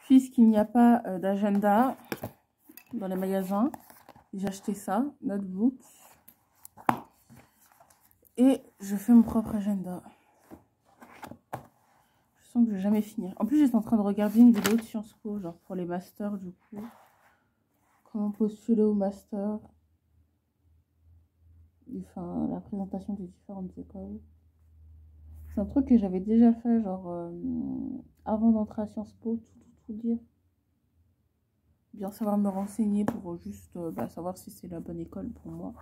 puisqu'il n'y a pas d'agenda dans les magasins, j'ai acheté ça, notebook. Et je fais mon propre agenda. Je sens que je vais jamais finir. En plus, j'étais en train de regarder une vidéo de Sciences Po, genre pour les masters du coup. Comment postuler au master. Enfin, la présentation des différentes écoles. C'est un truc que j'avais déjà fait, genre, avant d'entrer à Sciences Po, tout dire. Bien savoir me renseigner pour juste savoir si c'est la bonne école pour moi.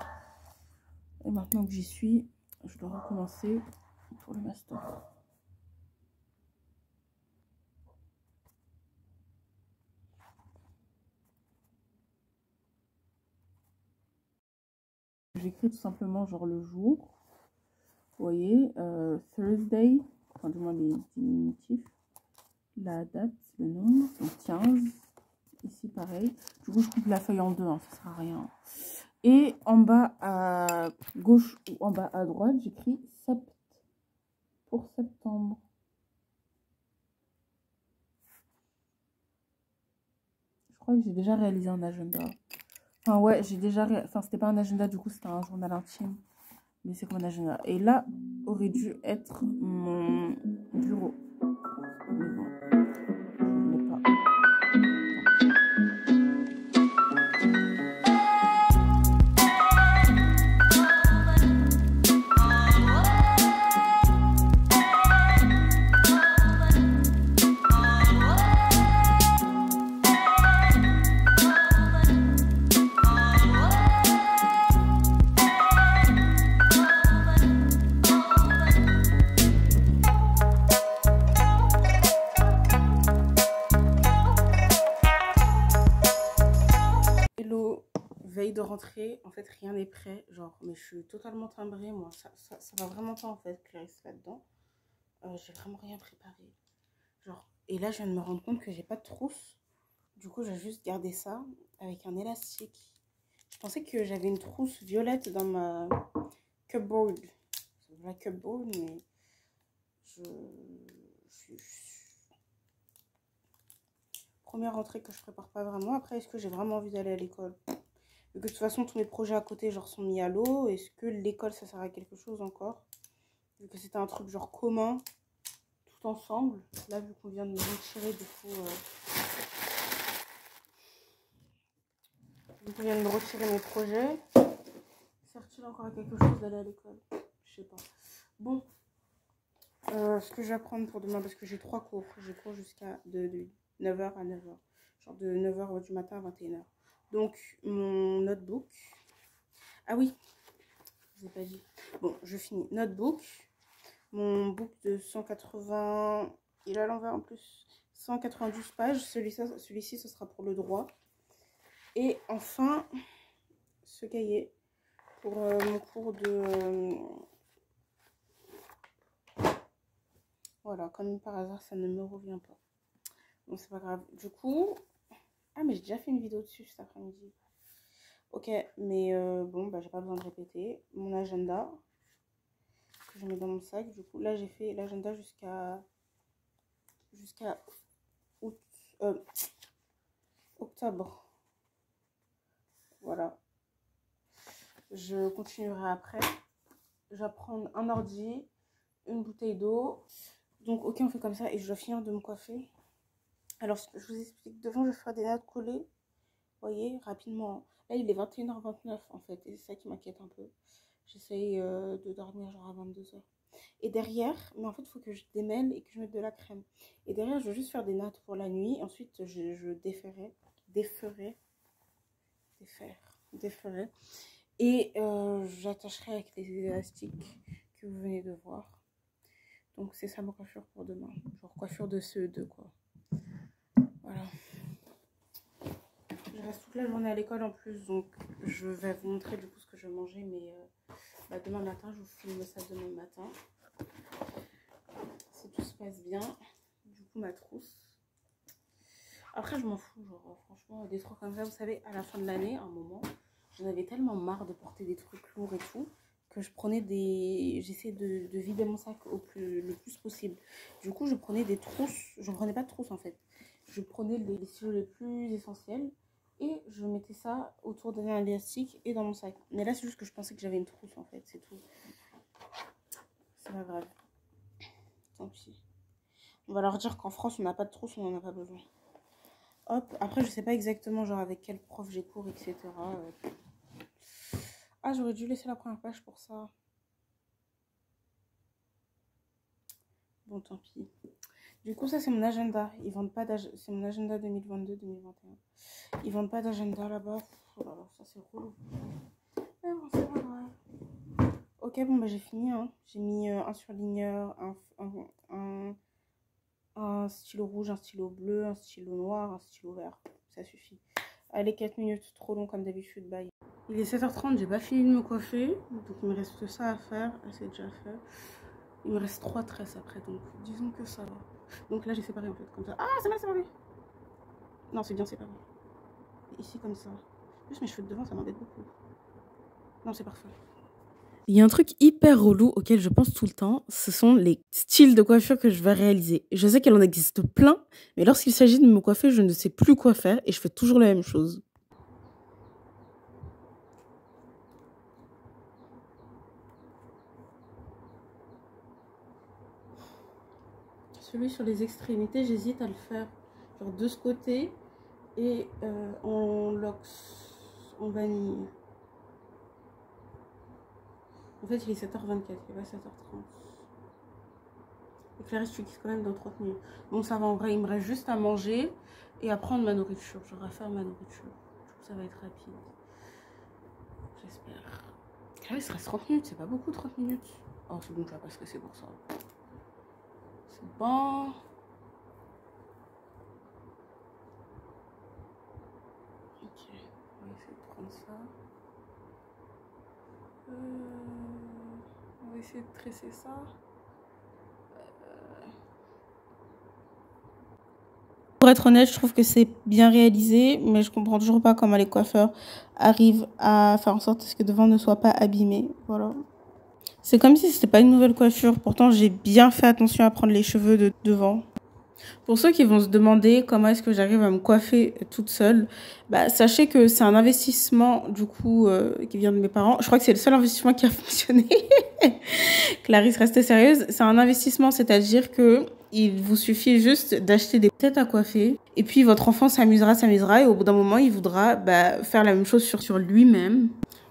Et maintenant que j'y suis, je dois recommencer pour le master. J'écris tout simplement genre le jour. Vous voyez, Thursday, enfin du moins les diminutifs. La date, le nombre, donc 15. Ici pareil. Du coup je coupe la feuille en deux, hein, ça sert à rien. Et en bas à gauche ou en bas à droite, j'écris sept pour septembre. Je crois que j'ai déjà réalisé un agenda. Enfin ouais, j'ai déjà... Enfin c'était pas un agenda, du coup c'était un journal intime. Mais c'est comme un agenda. Et là aurait dû être mon bureau. Mais bon, je ne l'ai pas. Veille de rentrer, en fait rien n'est prêt, genre, mais je suis totalement timbrée, moi, ça va vraiment pas en fait, Clarisse là-dedans. J'ai vraiment rien préparé, genre, et là je viens de me rendre compte que j'ai pas de trousse, du coup j'ai juste gardé ça avec un élastique. Je pensais que j'avais une trousse violette dans ma cupboard, la cupboard, mais première rentrée que je prépare pas vraiment. Après, est-ce que j'ai vraiment envie d'aller à l'école? Vu que de toute façon, tous mes projets à côté, genre, sont mis à l'eau. Est-ce que l'école, ça sert à quelque chose encore? Vu que c'était un truc, genre, commun, tout ensemble. Là, vu qu'on vient de me retirer, du coup... vu qu'on vient de me retirer mes projets, sert-il encore à quelque chose d'aller à l'école? Je sais pas. Bon. Ce que je vais apprendre pour demain, parce que j'ai 3 cours. J'ai cours jusqu'à de 9h à 9h. Genre de 9h du matin à 21h. Donc, mon notebook. Ah oui, je vous ai pas dit. Bon, je finis. Notebook. Mon book de 180... Il est à l'envers en plus. 192 pages. Celui-ci, ce sera pour le droit. Et enfin, ce cahier pour mon cours de... voilà, comme par hasard, ça ne me revient pas. Bon, c'est pas grave. Du coup... Ah, mais j'ai déjà fait une vidéo dessus cet après-midi. Ok, mais bon, bah j'ai pas besoin de répéter. Mon agenda, que je mets dans mon sac. Du coup, là, j'ai fait l'agenda jusqu'à octobre. Voilà. Je continuerai après. Je vais prendre un ordi, une bouteille d'eau. Donc, ok, on fait comme ça. Et je dois finir de me coiffer. Alors, je vous explique. Devant, je vais faire des notes collées. Vous voyez, rapidement. Là, il est 21h29 en fait. Et c'est ça qui m'inquiète un peu. J'essaye de dormir genre à 22h. Et derrière, mais en fait, il faut que je démêle et que je mette de la crème. Et derrière, je vais juste faire des nattes pour la nuit. Ensuite, je déferai. Et j'attacherai avec les élastiques que vous venez de voir. Donc, c'est ça ma coiffure pour demain. Genre coiffure de CE2, quoi. Voilà. Je reste toute la journée à l'école en plus. Donc, je vais vous montrer du coup ce que je vais manger. Mais demain matin, je vous filme ça demain matin. Si tout se passe bien. Du coup, ma trousse. Après, je m'en fous. Genre, franchement, des trucs comme ça. Vous savez, à la fin de l'année, à un moment, j'en avais tellement marre de porter des trucs lourds et tout, que je prenais des... J'essayais de vider mon sac le plus possible. Du coup, je prenais des trousses. Je ne prenais pas de trousses, en fait. je prenais les stylos les plus essentiels et je mettais ça autour d'un élastique et dans mon sac. Mais là, c'est juste que je pensais que j'avais une trousse en fait, c'est tout. C'est pas grave. Tant pis. On va leur dire qu'en France, on n'a pas de trousse, on n'en a pas besoin. Hop, après, je sais pas exactement genre avec quel prof j'ai cours, etc. Ah, j'aurais dû laisser la première page pour ça. Bon, tant pis. Du coup, ça, c'est mon agenda. Ils vendent pas d'agenda. C'est mon agenda 2022-2021. Ils vendent pas d'agenda là-bas. Oh là là, ça, c'est relou. Mais bon, c'est pas grave. Ok, bon, bah, j'ai fini. Hein. J'ai mis un surligneur, un stylo rouge, un stylo bleu, un stylo noir, un stylo vert. Ça suffit. Allez, 4 minutes. Trop long comme d'habitude. Bye. Il est 7h30. J'ai pas fini de me coiffer. Donc, il me reste ça à faire. C'est déjà fait. Il me reste 3 tresses après, donc disons que ça va. Donc là, j'ai séparé en fait, comme ça. Ah, c'est mal séparé. Non, c'est bien séparé. Et ici, comme ça. Juste mes cheveux de devant, ça m'embête beaucoup. Non, c'est parfait. Il y a un truc hyper relou auquel je pense tout le temps, ce sont les styles de coiffure que je vais réaliser. Je sais qu'il en existe plein, mais lorsqu'il s'agit de me coiffer, je ne sais plus quoi faire et je fais toujours la même chose. Celui sur les extrémités, j'hésite à le faire genre de ce côté et en lox, en vanille. En fait, il est 7h24, il est pas 7h30. Et Clarisse, tu quittes quand même dans 30 minutes. Bon, ça va, en vrai, il me reste juste à manger et à prendre ma nourriture. J'aurai à faire ma nourriture. Du coup, ça va être rapide. J'espère. Clarisse, il reste 30 minutes, c'est pas beaucoup 30 minutes. Oh, c'est bon, je vais pas stresser pour ça. C'est bon. Ok, on va essayer de prendre ça. On va essayer de tresser ça. Pour être honnête, je trouve que c'est bien réalisé, mais je comprends toujours pas comment les coiffeurs arrivent à faire en sorte que devant ne soit pas abîmé. Voilà. C'est comme si c'était pas une nouvelle coiffure. Pourtant, j'ai bien fait attention à prendre les cheveux de devant. Pour ceux qui vont se demander comment est-ce que j'arrive à me coiffer toute seule, bah, sachez que c'est un investissement du coup qui vient de mes parents. Je crois que c'est le seul investissement qui a fonctionné. Clarisse, restez sérieuse. C'est un investissement, c'est-à-dire que il vous suffit juste d'acheter des têtes à coiffer et puis votre enfant s'amusera et au bout d'un moment, il voudra faire la même chose sur lui-même.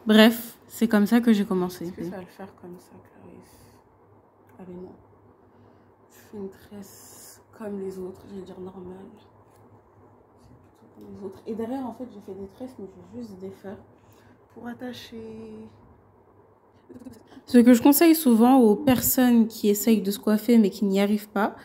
Bref, c'est comme ça que j'ai commencé. Est-ce que ça va le faire comme ça, Clarisse? Allez, non. Je fais une tresse comme les autres, je vais dire normale. C'est plutôt comme les autres. Et derrière, en fait, j'ai fait des tresses, mais je vais juste défaire pour attacher. Ce que je conseille souvent aux personnes qui essayent de se coiffer mais qui n'y arrivent pas,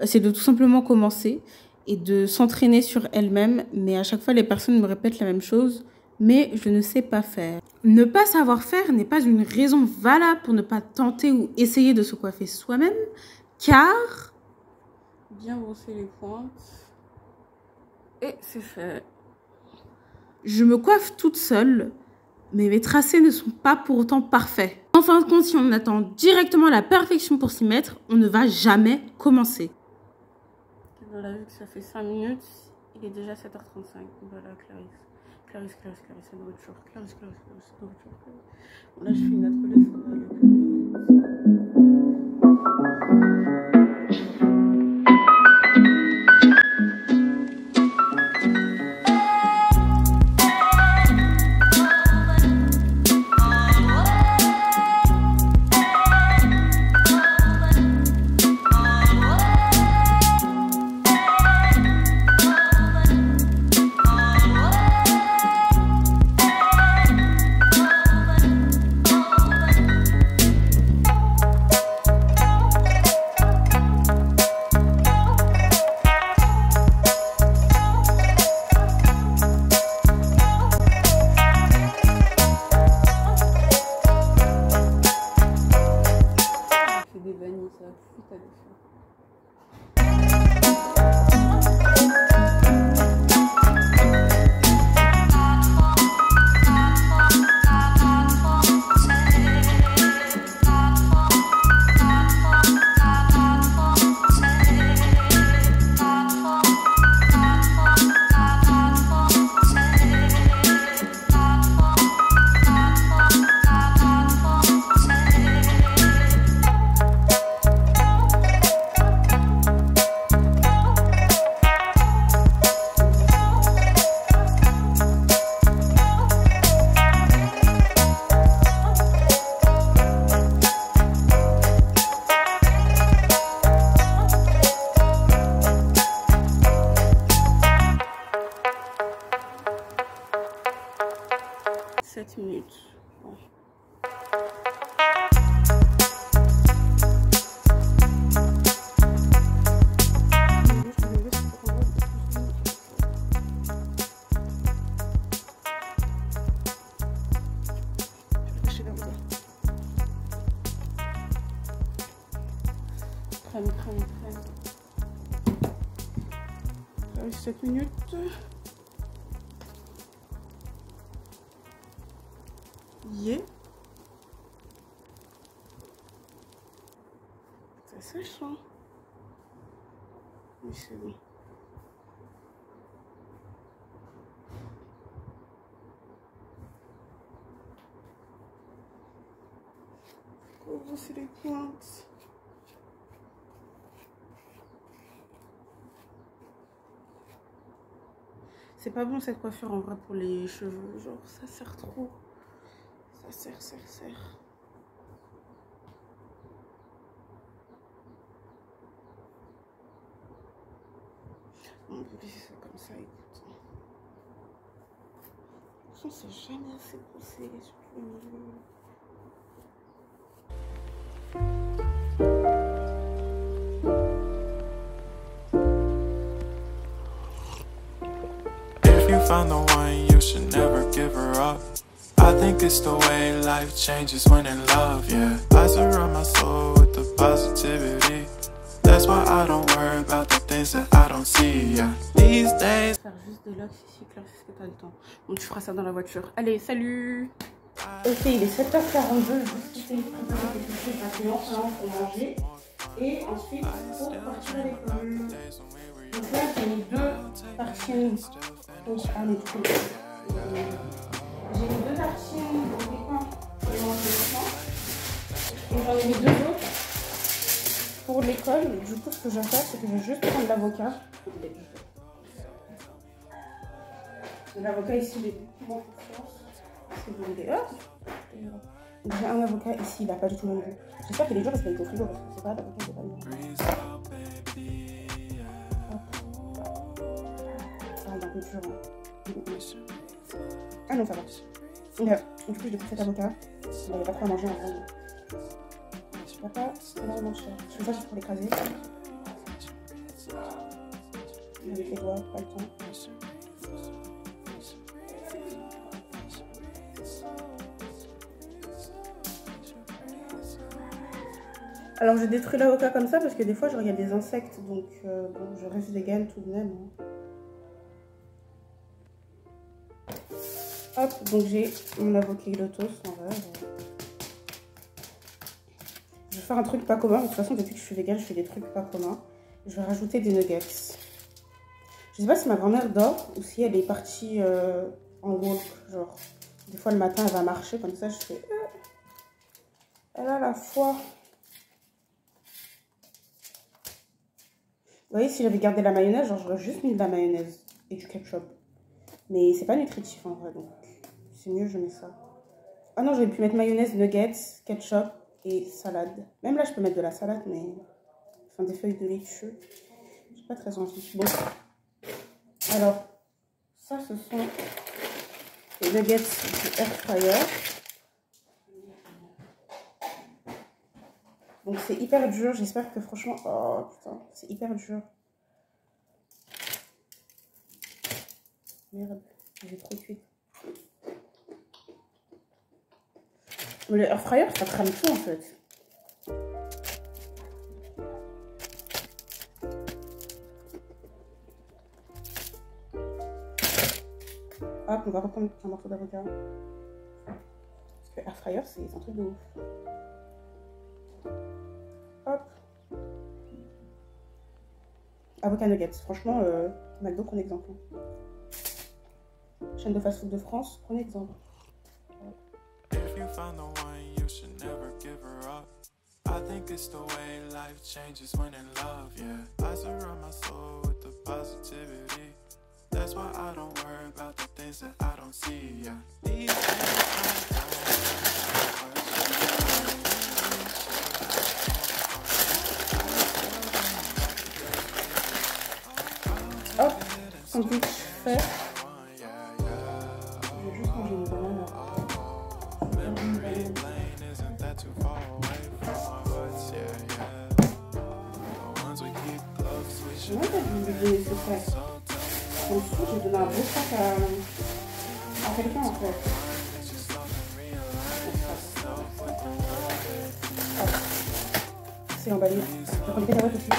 c'est de tout simplement commencer et de s'entraîner sur elles-mêmes. Mais à chaque fois, les personnes me répètent la même chose. Mais je ne sais pas faire. Ne pas savoir faire n'est pas une raison valable pour ne pas tenter ou essayer de se coiffer soi-même, car... Bien brosser les pointes. Et c'est fait. Je me coiffe toute seule, mais mes tracés ne sont pas pour autant parfaits. En fin de compte, si on attend directement la perfection pour s'y mettre, on ne va jamais commencer. Voilà, vu que ça fait 5 minutes, il est déjà 7h35. Voilà, Clarisse. Clarisse, la nourriture. Clarisse, la nourriture. Bon, là, je fais une autre relève, ça va aller plus vite. 7 minutes. Bon. Traîne. 7 minutes. Yeah. Ça sèche, hein? Oui, c'est bon. Oh, c'est les pointes. C'est pas bon cette coiffure en vrai pour les cheveux. Genre, ça sert trop. Ça sert. On peut laisser ça comme ça, écoute. De toute façon, c'est jamais assez poussé, surtout le milieu. If you found the one, you should never give her up. I think it's the way life changes when in love, yeah. I surround my soul with the positivity. That's why I don't worry about the things that I don't see, yeah. These days. Faire juste des locks ici, Claire, c'est ce que t'as le temps. Bon, tu feras ça dans la voiture. Allez, salut! Ok, il est 7h42, juste essayer de préparer quelque chose rapidement pour manger. Et ensuite, pour partir à l'école. Donc là, j'ai mis 2 tartines pour aller tout. J'ai mis 2 tartines au pain et manger le pain. Et j'en ai mis 2 autres pour l'école. Du coup, ce que je vais faire, c'est que je vais juste prendre l'avocat. L'avocat ici, il est beaucoup moins confiance. Si vous voulez. Donc j'ai un avocat ici, il n'a pas du tout le même goût. J'espère qu'il est dur parce qu'il est au frigo parce que c'est pas l'avocat qui est pas le même. Ah, il est un peu dur. Ah non, ça va. Du coup, j'ai pris cet avocat. Il n'avait pas trop à manger en vrai. Il n'a pas énormément de chair. Je fais ça juste pour l'écraser. Avec les doigts, pas le temps. Alors j'ai détruit l'avocat comme ça parce que des fois genre il y a des insectes donc bon, je reste vegan tout de même. Hop, donc j'ai mon avocado toast en vrai. Je vais faire un truc pas commun. De toute façon depuis que je suis vegan je fais des trucs pas communs. Je vais rajouter des nuggets. Je sais pas si ma grand-mère dort ou si elle est partie en walk. Genre des fois le matin elle va marcher comme ça je fais... Elle a la foi. Vous voyez, si j'avais gardé la mayonnaise, genre j'aurais juste mis de la mayonnaise et du ketchup. Mais c'est pas nutritif en vrai, donc c'est mieux je mets ça. Ah non, j'aurais pu mettre mayonnaise, nuggets, ketchup et salade. Même là, je peux mettre de la salade, mais... Enfin, des feuilles de laitue. J'ai pas très envie. Bon. Alors, ça, ce sont les nuggets du air fryer. Donc c'est hyper dur, j'espère que franchement... Oh putain, c'est hyper dur. Merde, j'ai trop cuit. Mais le air fryer, ça crame tout en fait. Hop, on va reprendre un morceau d'avocat. Parce que air fryer, c'est un truc de ouf. Hop. Avocat nuggets. Franchement, McDo, prenez exemple. Chaîne de fast-food de France, prenez exemple. If you found the one, you should never give her up. I think it's the way life changes when in love, yeah. I surround my soul with the positivity. That's why I don't worry about the things that I don't see, yeah. These hop, sandwich fait. Je vais juste manger une banane. fait de lui donner ce sac. Comme ça, j'ai donné un beau sac à quelqu'un en fait. C'est emballé. Je prends des cacahuètes aussi.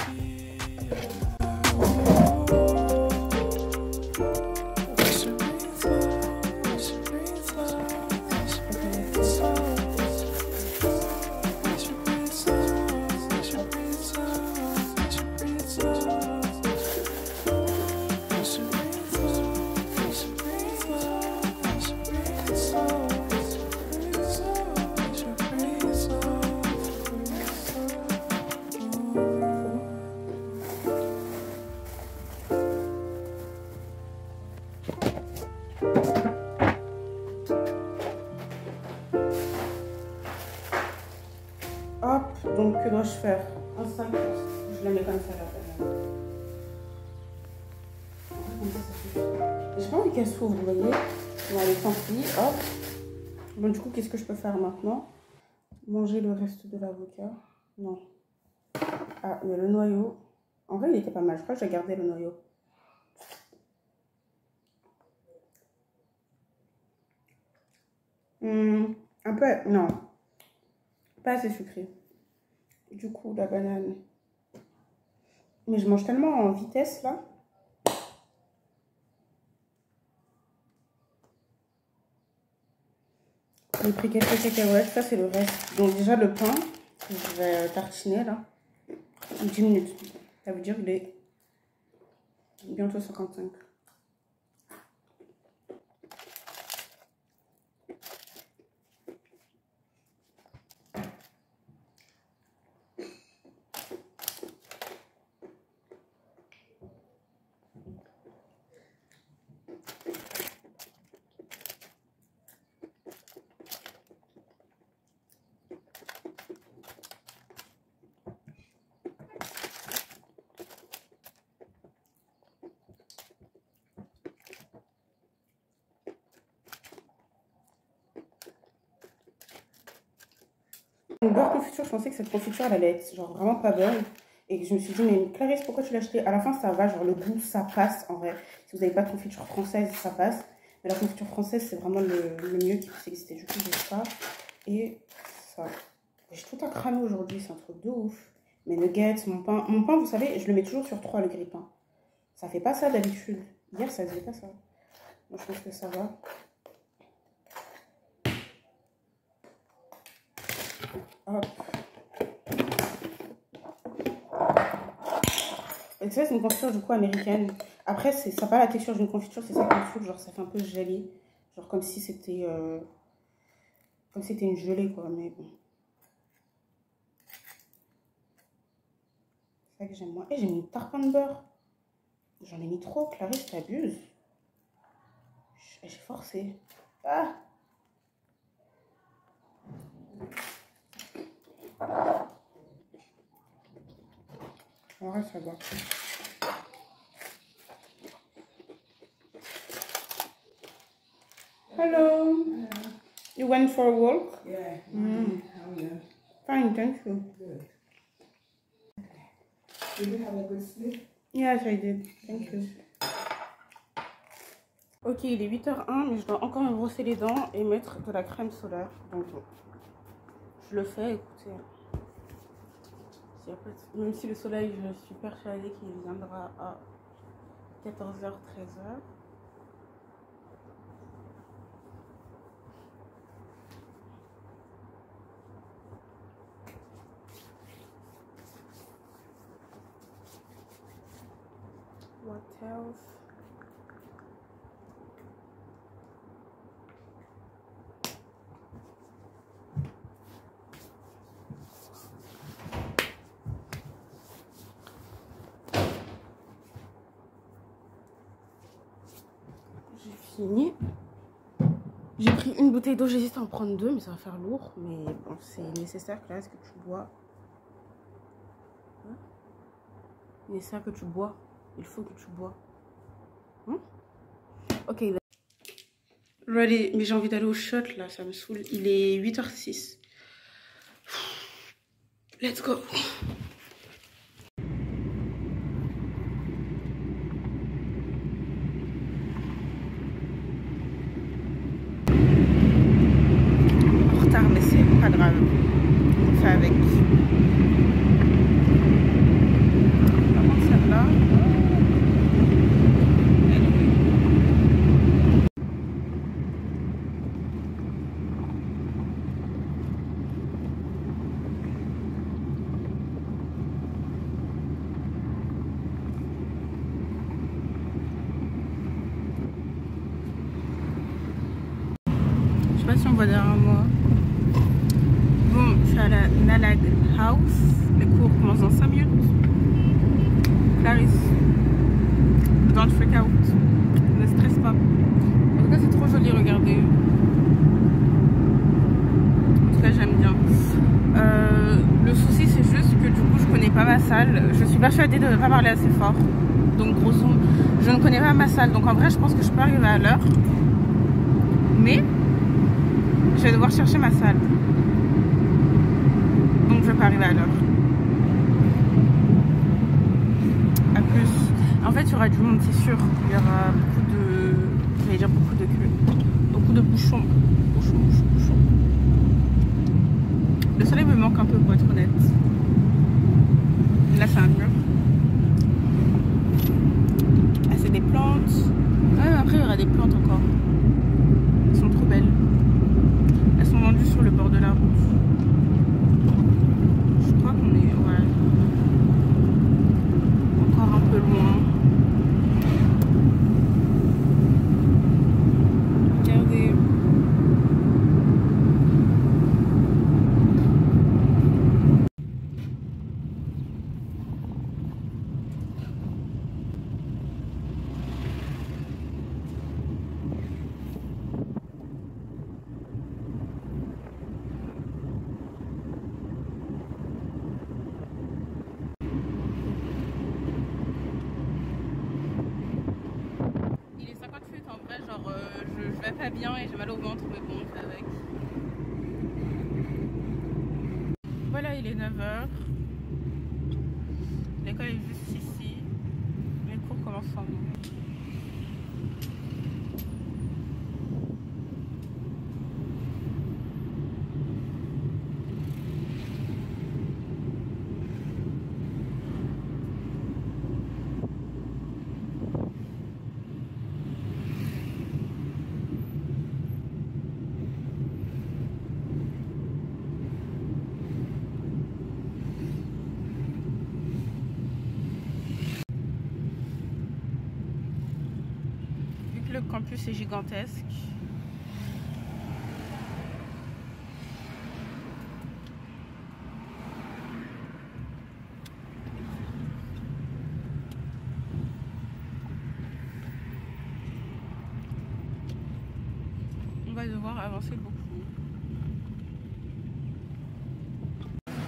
Hop, donc que dois-je faire? Un sac, je la mets comme ça là. J'ai pas envie qu'elle s'ouvre, vous voyez? Bon, allez, tant pis, hop. Bon, du coup, qu'est-ce que je peux faire maintenant? Manger le reste de l'avocat? Non. Ah, mais le noyau. En vrai, il était pas mal. Je crois que j'ai gardé le noyau. Un peu, non. Pas assez sucré. Du coup, la banane. Mais je mange tellement en vitesse, là. J'ai pris quelques cacahuètes. Ça, c'est le reste. Donc, déjà, le pain, que je vais tartiner, là. 10 minutes. Ça veut dire qu'il est bientôt 55. Une beurre confiture, je pensais que cette confiture elle allait être genre vraiment pas bonne. Et je me suis dit, mais Clarisse, pourquoi tu l'as acheté? À la fin, ça va, genre le goût, ça passe en vrai. Si vous n'avez pas de confiture française, ça passe. Mais la confiture française, c'est vraiment le mieux qui puisse exister. Du coup, j'ai ça et ça. J'ai tout à cramer aujourd'hui, c'est un truc de ouf. Mes nuggets, mon pain, vous savez, je le mets toujours sur 3, le grille-pain. Ça fait pas ça d'habitude. Hier, ça faisait pas ça. Moi, je pense que ça va. Hop. Et tu sais, c'est une confiture du coup américaine. Après, ça n'a pas la texture d'une confiture, c'est ça qu'on trouve. Genre, ça fait un peu gelé. Genre, comme si c'était une gelée, quoi. Mais bon. C'est ça que j'aime moi. Et j'ai mis une tarpin de beurre. J'en ai mis trop, Clarisse, t'abuses. J'ai forcé. Ah! En vrai, ça va. Hello. You went for a walk? Yeah. Mm. How are you? Fine, thank you. Good. Did you have a good sleep? Yes, I did. Thank you. Ok, il est 8h01, mais je dois encore me brosser les dents et mettre de la crème solaire. Donc, je le fais, écoutez. Même si le soleil, je suis persuadée qu'il viendra à 14h, 13h. What else? J'ai fini. J'ai pris une bouteille d'eau, j'hésite à en prendre 2, mais ça va faire lourd. Mais bon, c'est nécessaire, là, est-ce que tu bois? Hein? Il est nécessaire que tu bois. Il faut que tu bois. Hein? Ok. Ready, mais j'ai envie d'aller au shot, là, ça me saoule. Il est 8h06. Let's go. pas grave. On fait avec. Par contre, celle-là. Je sais pas si on voit derrière moi. Bon, je suis à la Nalag House. Les cours commencent dans 5 minutes. Clarisse, don't freak out. Ne stresse pas. En tout cas, c'est trop joli, regardez. En tout cas, j'aime bien. Le souci, c'est juste que du coup, je connais pas ma salle. Je suis persuadée de ne pas parler assez fort. Donc, grosso modo, je ne connais pas ma salle. Donc, en vrai, je pense que je peux arriver à l'heure. Mais je vais devoir chercher ma salle. Donc, je vais pas arriver à l'heure. À plus. En fait, il y aura du monde, c'est sûr. Il y aura beaucoup de... J'allais dire beaucoup de queues. Beaucoup de bouchons. Bouchons. Le soleil me manque un peu, pour être honnête. Là, c'est un mur. Ah, c'est des plantes. Ah, mais après, il y aura des plantes encore. Elles sont trop belles. Elles sont vendues sur le bord de la route. Je crois qu'on est... Ouais. Encore un peu loin. Regardez. Il est 58 en vrai, genre je vais pas bien et j'ai mal au ventre, mais bon, on fait avec. Voilà, il est 9h. L'école est juste ici. Les cours commencent sans nous. Le campus est gigantesque. On va devoir avancer beaucoup.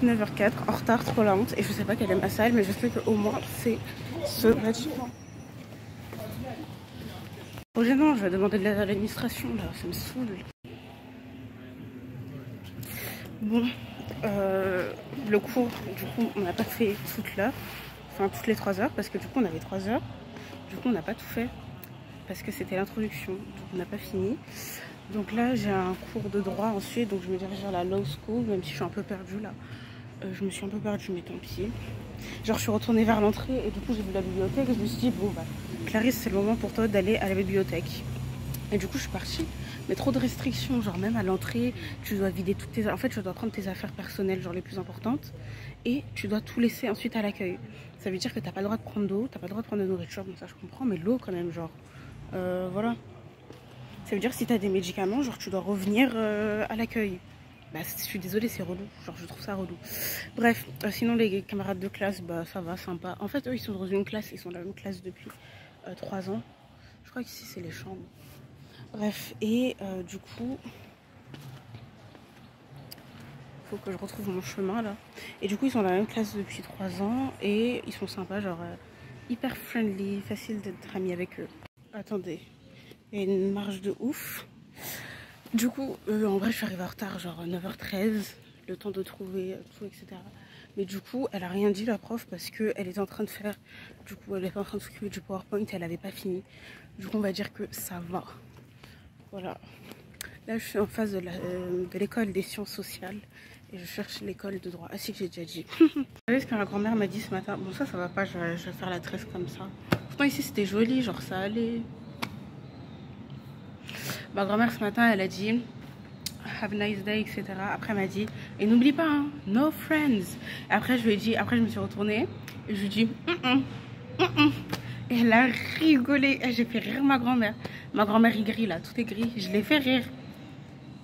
9h04, en retard, trop la honte. Et je sais pas quelle est ma salle, mais je sais qu'au moins c'est ce bâtiment. Oh gênant, je vais demander de l'aide à l'administration là, ça me saoule. Bon, le cours, du coup, on n'a pas fait toute l'heure, enfin toutes les 3 heures, parce que du coup on avait 3 heures. Du coup on n'a pas tout fait, parce que c'était l'introduction, donc on n'a pas fini. Donc là j'ai un cours de droit ensuite, donc je me dirige vers la law school, même si je suis un peu perdue là. Je me suis un peu perdue, mais tant pis. Genre je suis retournée vers l'entrée et du coup j'ai vu la bibliothèque et je me suis dit bon bah Clarisse, c'est le moment pour toi d'aller à la bibliothèque. Et du coup je suis partie, mais trop de restrictions, genre même à l'entrée tu dois vider toutes tes... En fait tu dois prendre tes affaires personnelles, genre les plus importantes, et tu dois tout laisser ensuite à l'accueil. Ça veut dire que t'as pas le droit de prendre d'eau, t'as pas le droit de prendre de nourriture, bon ça je comprends, mais l'eau quand même, genre voilà. Ça veut dire que si t'as des médicaments, genre tu dois revenir à l'accueil. Bah, je suis désolée, c'est relou. Genre, je trouve ça relou. Bref, sinon, les camarades de classe, bah, ça va, sympa. En fait, eux, ils sont dans une classe. Ils sont dans la même classe depuis 3 ans. Je crois qu'ici, c'est les chambres. Bref, et du coup... faut que je retrouve mon chemin, là. Et du coup, ils sont dans la même classe depuis 3 ans. Et ils sont sympas, genre... hyper friendly, facile d'être amis avec eux. Attendez. Il y a une marge de ouf. Du coup, en vrai, je suis arrivée en retard, genre 9h13, le temps de trouver tout, etc. Mais du coup, elle a rien dit, la prof, parce qu'elle était en train de faire, du coup, elle était en train de s'occuper du PowerPoint, elle n'avait pas fini. Du coup, on va dire que ça va. Voilà. Là, je suis en face de l'école des sciences sociales et je cherche l'école de droit. Ah si, j'ai déjà dit. Vous savez ce que ma grand-mère m'a dit ce matin? Bon, ça va pas, je vais faire la tresse comme ça. Pourtant, ici, c'était joli, genre ça allait. Ma grand-mère, ce matin, elle a dit have a nice day, etc. Après, elle m'a dit, et n'oublie pas, hein, no friends. Et après, je lui ai dit, après, je me suis retournée et je lui ai dit, Et elle a rigolé. J'ai fait rire ma grand-mère. Ma grand-mère est gris là, tout est gris. Je l'ai fait rire.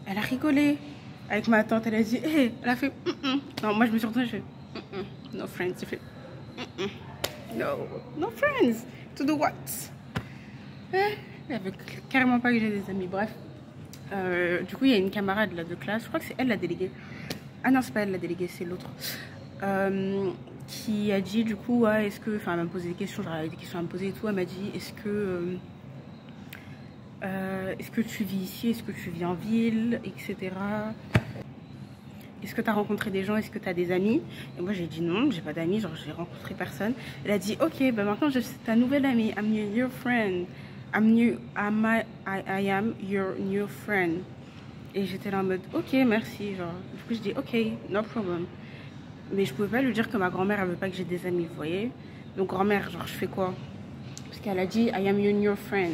Elle a rigolé. Avec ma tante, elle a dit, hey, elle a fait, Non, moi, je me suis retournée, je fais, no friends. J'ai fait, no friends. To do what? Elle avait carrément pas eu des amis. Bref. Du coup, il y a une camarade là, de classe, je crois que c'est elle la déléguée. Ah non, c'est pas elle la déléguée, c'est l'autre. Qui a dit, du coup, ouais, est-ce que. Enfin, elle m'a posé des questions, genre, elle avait des questions à me poser et tout. Elle m'a dit, est-ce que tu vis ici? Est-ce que tu vis en ville? Etc. Est-ce que tu as rencontré des gens? Est-ce que tu as des amis? Et moi, j'ai dit non, j'ai pas d'amis, genre, j'ai rencontré personne. Elle a dit, ok, ben maintenant, je suis ta nouvelle amie. I'm your friend. I am your new friend. Et j'étais là en mode ok, merci, genre. Du coup je dis ok, no problem. Mais je pouvais pas lui dire que ma grand-mère elle veut pas que j'ai des amis, vous voyez. Donc grand-mère, genre je fais quoi? Parce qu'elle a dit I am your new friend.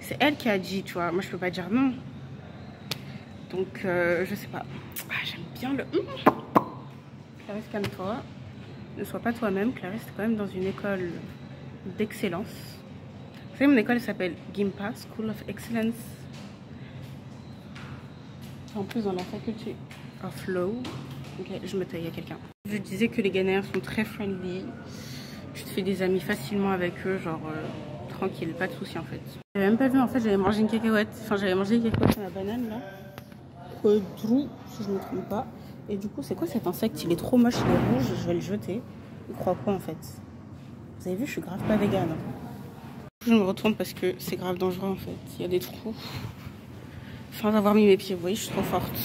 C'est elle qui a dit, tu vois. Moi je peux pas dire non. Donc je sais pas. Ah, j'aime bien le Clarisse, calme-toi. Ne sois pas toi-même. Clarisse, t'es quand même dans une école d'excellence. Vous savez, mon école s'appelle GIMPA, School of Excellence. En plus, dans la faculté of Law. Ok, je me taille à quelqu'un. Je disais que les Ghanéens sont très friendly. Tu te fais des amis facilement avec eux, genre tranquille, pas de soucis en fait. J'avais même pas vu, en fait, j'avais mangé une cacahuète. Enfin, j'avais mangé une cacahuète sur la banane là. Drou, si je me trompe pas. Et du coup, c'est quoi cet insecte? Il est trop moche, il est rouge, je vais le jeter. Il croit quoi en fait? Vous avez vu, je suis grave pas végane. Je me retourne parce que c'est grave dangereux en fait. Il y a des trous. Sans avoir mis mes pieds, vous voyez, je suis trop forte.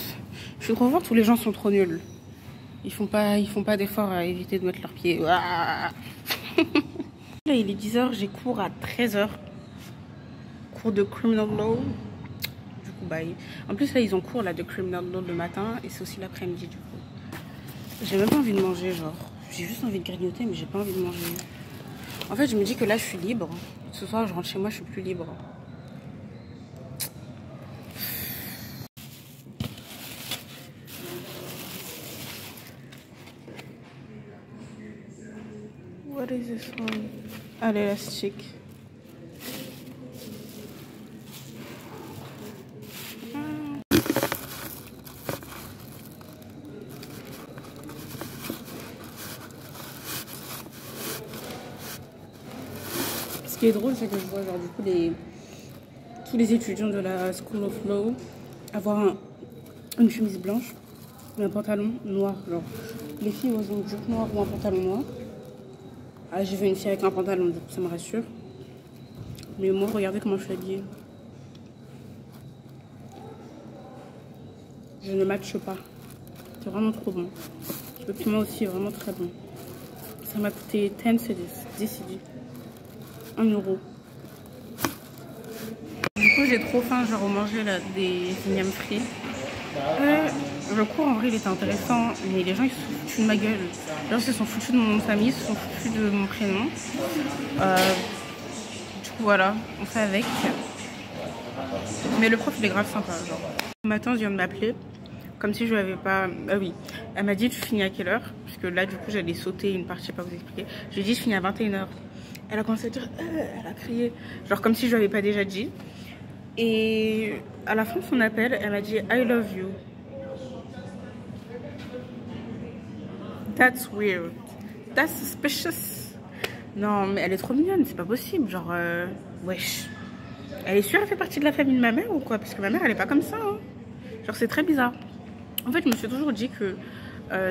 Je suis trop forte ou les gens sont trop nuls. Ils font pas d'efforts à éviter de mettre leurs pieds. Là, il est 10h, j'ai cours à 13h. Cours de Criminal Law. Du coup, bye. En plus, là, ils ont cours là, de Criminal Law le matin et c'est aussi l'après-midi, du coup. J'ai même pas envie de manger, genre. J'ai juste envie de grignoter, mais j'ai pas envie de manger. En fait, je me dis que là, je suis libre. Ce soir, je rentre chez moi, je suis plus libre. What is this one? Ah, l'élastique. Ce qui est drôle, c'est que je vois genre du coup tous les étudiants de la School of Law avoir une chemise blanche et un pantalon noir. Genre, les filles ont une jupe noire ou un pantalon noir. Ah, j'ai vu une fille avec un pantalon, du coup ça me rassure. Mais moi, regardez comment je suis habillée. Je ne matche pas. C'est vraiment trop bon. Le piment aussi est vraiment très bon. Ça m'a coûté 10 cedis. 10 cedis. 1 euro. Du coup, j'ai trop faim, genre manger là, des ignames frits. Le cours en vrai il était intéressant, mais les gens ils se sont foutus de ma gueule. Les gens se sont foutus de mon nom de famille, ils se sont foutus de mon prénom. Du coup voilà, on fait avec. Mais le prof il est grave sympa. Genre. Ma tante vient de m'appeler, comme si je lui avais pas. Ah oui, elle m'a dit tu finis à quelle heure? Parce que là du coup j'allais sauter une partie, je sais pas vous expliquer. Je lui ai dit je finis à 21h. Elle a commencé à dire, elle a crié, genre comme si je lui avais pas déjà dit. Et à la fin de son appel, elle m'a dit I love you. That's weird. That's suspicious. Non, mais elle est trop mignonne, c'est pas possible. Genre, wesh. Elle est sûre, elle fait partie de la famille de ma mère ou quoi? Parce que ma mère, elle est pas comme ça. Hein. Genre, c'est très bizarre. En fait, je me suis toujours dit que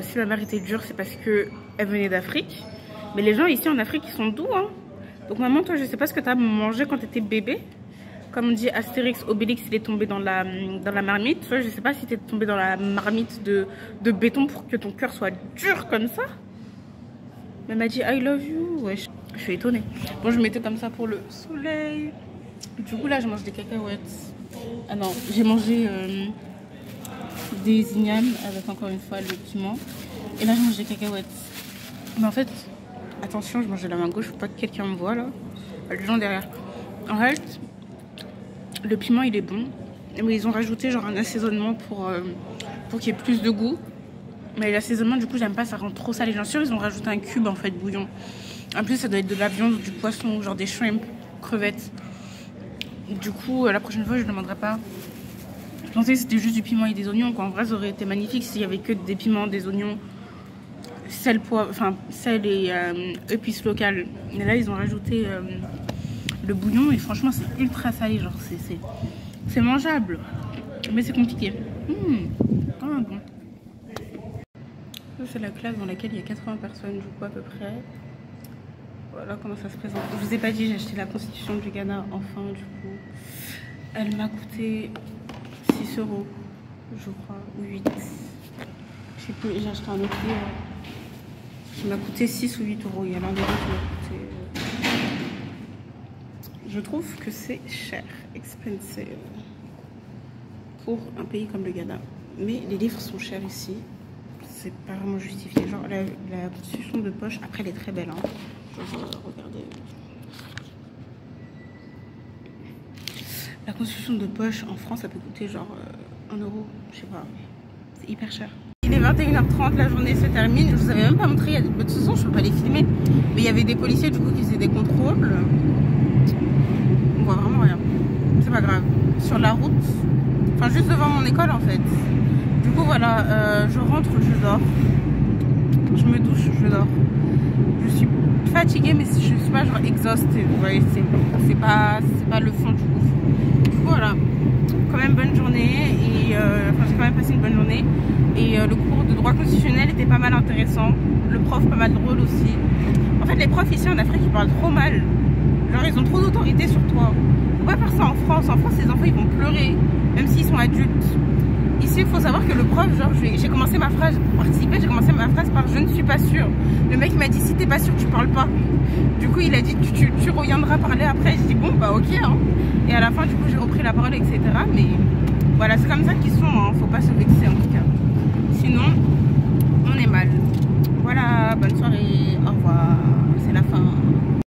si ma mère était dure, c'est parce qu'elle venait d'Afrique. Mais les gens ici en Afrique, ils sont doux. Hein. Donc, maman, toi, je sais pas ce que t'as mangé quand t'étais bébé. Comme on dit, Astérix, Obélix, il est tombé dans la marmite. Tu vois, je sais pas si t'es tombé dans la marmite de béton pour que ton cœur soit dur comme ça. Mais elle m'a dit I love you. Ouais, je suis étonnée. Bon, je mettais comme ça pour le soleil. Du coup, là, je mange des cacahuètes. Ah non, j'ai mangé des ignames avec encore une fois le piment. Et là, je mange des cacahuètes. Mais en fait, attention, je mange de la main gauche, faut pas que quelqu'un me voit là. Les gens derrière. En fait, le piment il est bon. Mais ils ont rajouté genre un assaisonnement pour qu'il y ait plus de goût. Mais l'assaisonnement, du coup, j'aime pas, ça rend trop salé. Bien sûr, ils ont rajouté un cube en fait bouillon. En plus, ça doit être de la viande, du poisson, genre des shrimp, crevettes. Du coup, la prochaine fois, je ne demanderai pas. Je pensais que c'était juste du piment et des oignons. Quoi. En vrai, ça aurait été magnifique s'il y avait que des piments, des oignons, sel, poivre, enfin sel et épices locales. Mais là, ils ont rajouté le bouillon et franchement, c'est ultra salé. Genre, c'est mangeable, mais c'est compliqué. Ah, bon. C'est la classe dans laquelle il y a 80 personnes, du coup, à peu près. Voilà comment ça se présente. Je vous ai pas dit, j'ai acheté la Constitution du Ghana, enfin, du coup. Elle m'a coûté 6 €, je crois, ou 8. Je sais plus, j'ai acheté un autre livre qui m'a coûté 6 ou 8 €. Il y a l'un des deux qui m'a coûté... Je trouve que c'est cher, expensive, pour un pays comme le Ghana. Mais les livres sont chers ici. C'est pas vraiment justifié. Genre la constitution de poche, après elle est très belle. Hein. Genre, regardez. La constitution de poche en France, ça peut coûter genre 1 €. Je sais pas. C'est hyper cher. Il est 21h30, la journée se termine. Je vous avais même pas montré. De toute façon, je peux pas les filmer. Mais il y avait des policiers du coup qui faisaient des contrôles. On voit vraiment rien. C'est pas grave. Sur la route, enfin juste devant mon école en fait. Du coup voilà, je rentre, je dors. Je me douche, je dors. Je suis fatiguée mais je suis pas genre exhaustée. Vous voyez, c'est pas le fond du coup. Du coup voilà, quand même bonne journée et enfin j'ai quand même passé une bonne journée. Et le cours de droit constitutionnel était pas mal intéressant. Le prof pas mal drôle aussi. En fait les profs ici en Afrique ils parlent trop mal. Genre ils ont trop d'autorité sur toi. Faut pas faire ça en France. En France les enfants ils vont pleurer même s'ils sont adultes. Ici il faut savoir que le prof, genre j'ai commencé ma phrase pour participer, j'ai commencé ma phrase par je ne suis pas sûre. Le mec m'a dit si t'es pas sûr tu parles pas. Du coup il a dit tu reviendras parler après. J'ai dit bon bah ok hein. Et à la fin du coup j'ai repris la parole etc. Mais voilà c'est comme ça qu'ils sont hein. Faut pas se vexer.